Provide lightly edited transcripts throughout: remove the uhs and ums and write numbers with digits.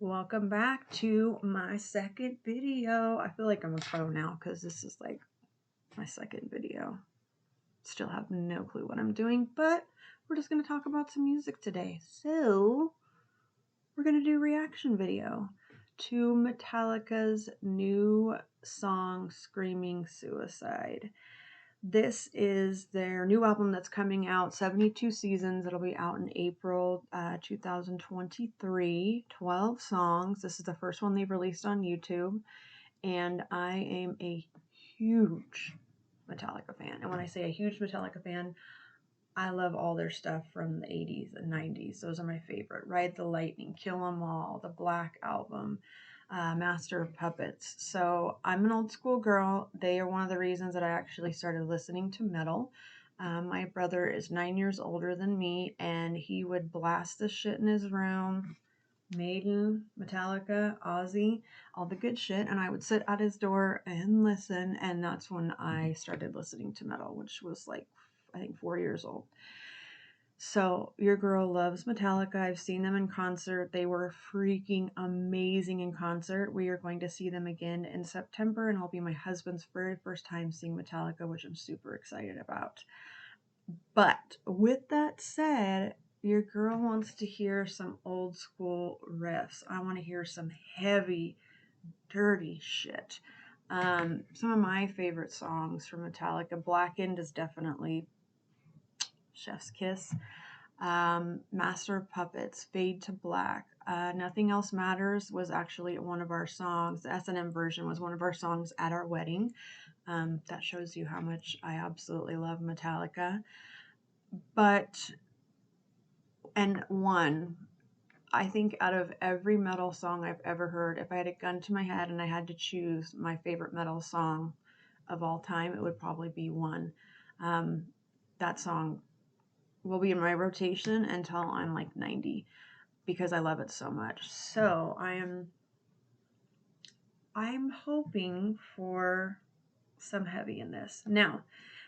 Welcome back to my second video. I feel like I'm a pro now because this is like my second video. Still have no clue what I'm doing, but we're just going to talk about some music today. So we're going to do a reaction video to Metallica's new song, Screaming Suicide. This is their new album that's coming out, 72 Seasons. It'll be out in April 2023, 12 songs. This is the first one they've released on YouTube, and I am a huge Metallica fan. And when I say a huge Metallica fan, I love all their stuff from the 80s and 90s. Those are my favorite. Ride the Lightning, Kill 'Em All, the Black Album, Master of Puppets. So I'm an old school girl. They are one of the reasons that I actually started listening to metal. My brother is 9 years older than me, and he would blast this shit in his room. Maiden, Metallica, Ozzy, all the good shit, and I would sit at his door and listen, and that's when I started listening to metal, which was like, I think 4 years old. So your girl loves Metallica. I've seen them in concert. They were freaking amazing in concert. We are going to see them again in September, and it'll be my husband's very first time seeing Metallica, which I'm super excited about. But with that said, your girl wants to hear some old school riffs. I want to hear some heavy, dirty shit. Some of my favorite songs from Metallica, Blackened is definitely Chef's Kiss. Master of Puppets, Fade to Black. Nothing Else Matters was actually one of our songs. The S&M version was one of our songs at our wedding. That shows you how much I absolutely love Metallica. I think out of every metal song I've ever heard, if I had a gun to my head and I had to choose my favorite metal song of all time, it would probably be One. That song will be in my rotation until I'm like 90 because I love it so much. So I'm hoping for some heavy in this. Now,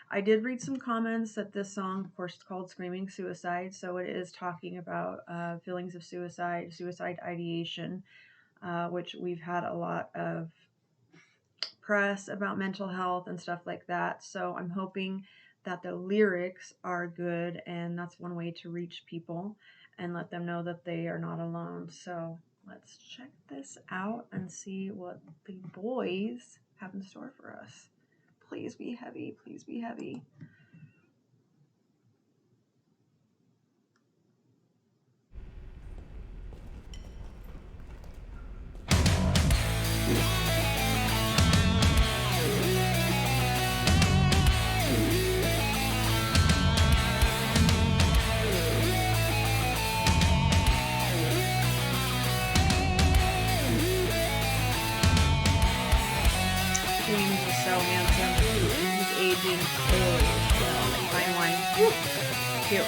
I did read some comments that this song, of course, is called Screaming Suicide, so it is talking about feelings of suicide, suicide ideation, which we've had a lot of press about mental health and stuff like that. So I'm hoping that the lyrics are good, and that's one way to reach people and let them know that they are not alone. So let's check this out and see what the boys have in store for us. Please be heavy. Please be heavy. James is so handsome. He's aging really well. Fine wine. Woo. Cute.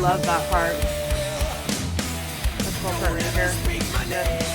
love that part. This whole part right here. Good.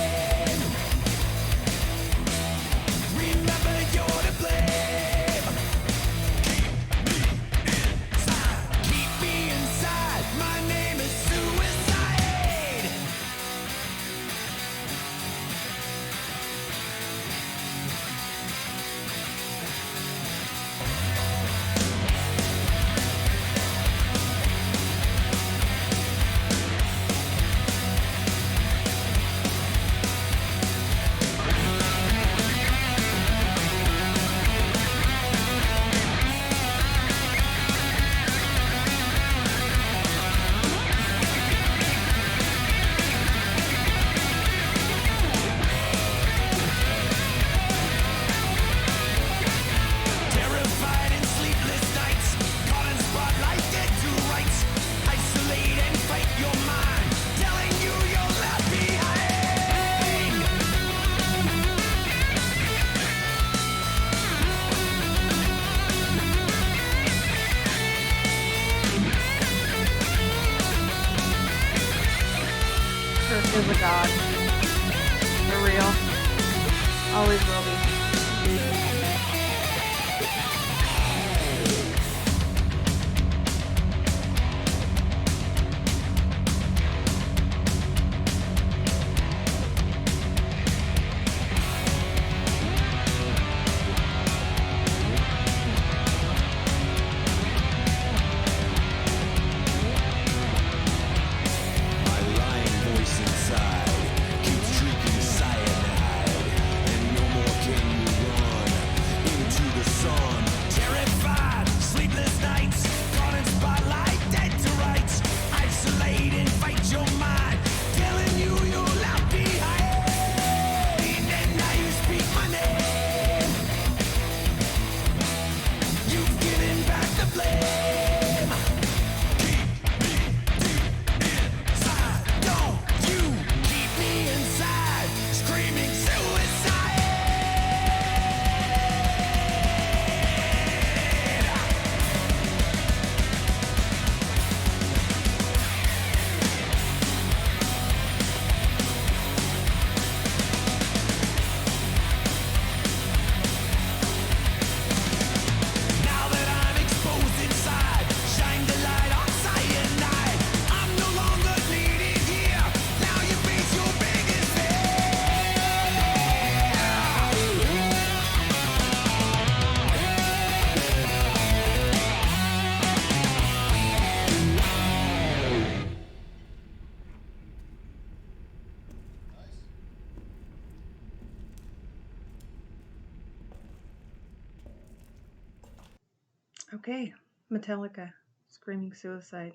Is a god. For real. Always will be. Okay, Metallica-Screaming Suicide.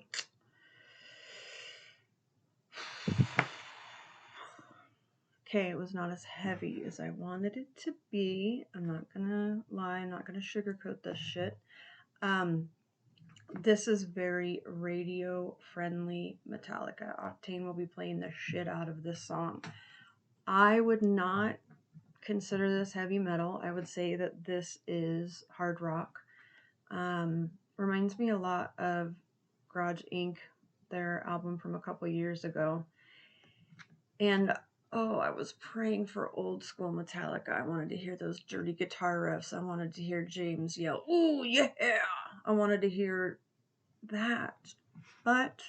Okay, it was not as heavy as I wanted it to be. I'm not gonna lie, I'm not gonna sugarcoat this shit. This is very radio-friendly Metallica. Octane will be playing the shit out of this song. I would not consider this heavy metal. I would say that this is hard rock. Reminds me a lot of Garage Inc., their album from a couple years ago. And I was praying for old school Metallica. I wanted to hear those dirty guitar riffs. I wanted to hear James yell, "Ooh, yeah!" I wanted to hear that. But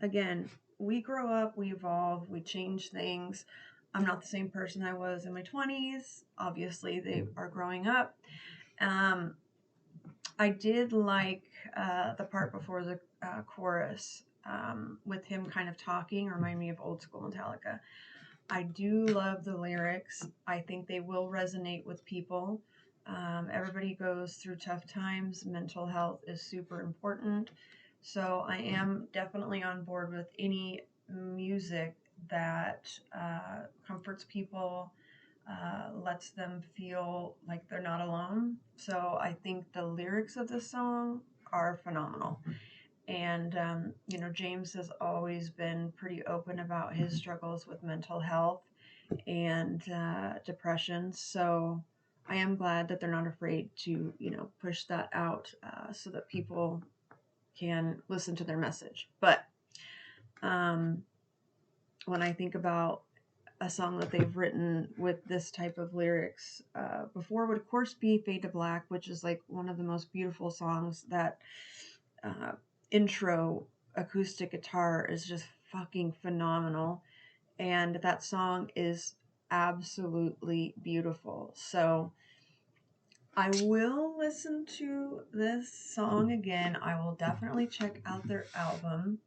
again, we grow up, we evolve, we change things. I'm not the same person I was in my 20s. Obviously, they are growing up. I did like the part before the chorus with him kind of talking, remind me of old school Metallica. I do love the lyrics. I think they will resonate with people. Everybody goes through tough times. Mental health is super important. So I am definitely on board with any music that comforts people, lets them feel like they're not alone. So I think the lyrics of this song are phenomenal. And, James has always been pretty open about his struggles with mental health and depression. So I am glad that they're not afraid to, push that out so that people can listen to their message. But When I think about a song that they've written with this type of lyrics, before would of course be Fade to Black, which is like one of the most beautiful songs. That uh, intro acoustic guitar is just fucking phenomenal, and that song is absolutely beautiful. So I will listen to this song again. I will definitely check out their album,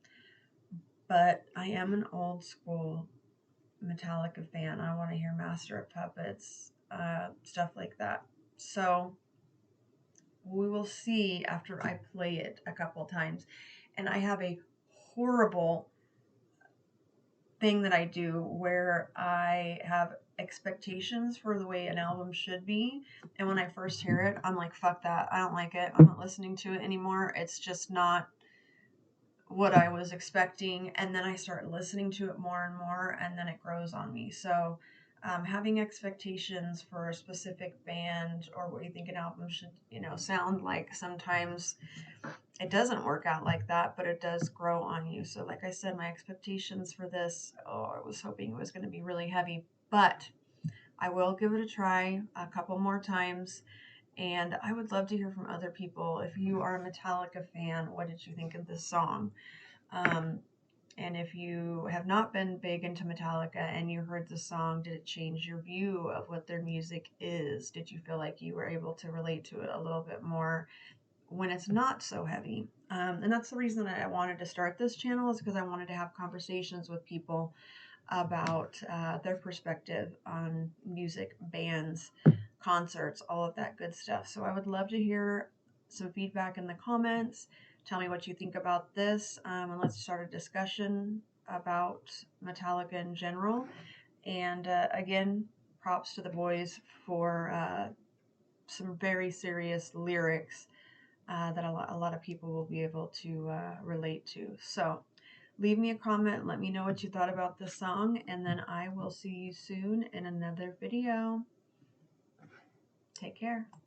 but I am an old school Metallica fan. I want to hear Master of Puppets, stuff like that. So we will see after I play it a couple times. And I have a horrible thing that I do where I have expectations for the way an album should be. And when I first hear it, I'm like, fuck that. I don't like it. I'm not listening to it anymore. It's just not what I was expecting. And then I start listening to it more and more, and then it grows on me. So, having expectations for a specific band or what you think an album should, sound like, sometimes it doesn't work out like that, but it does grow on you. So, like I said, my expectations for this, oh, I was hoping it was going to be really heavy, but I will give it a try a couple more times. And I would love to hear from other people. If you are a Metallica fan, what did you think of this song? Um, and if you have not been big into Metallica and you heard the song, did it change your view of what their music is? Did you feel like you were able to relate to it a little bit more when it's not so heavy? And that's the reason that I wanted to start this channel, is because I wanted to have conversations with people about their perspective on music, bands, concerts, all of that good stuff. So I would love to hear some feedback in the comments. Tell me what you think about this, and let's start a discussion about Metallica in general. And again, props to the boys for some very serious lyrics that a lot of people will be able to relate to. So leave me a comment. Let me know what you thought about this song, and then I will see you soon in another video. Take care.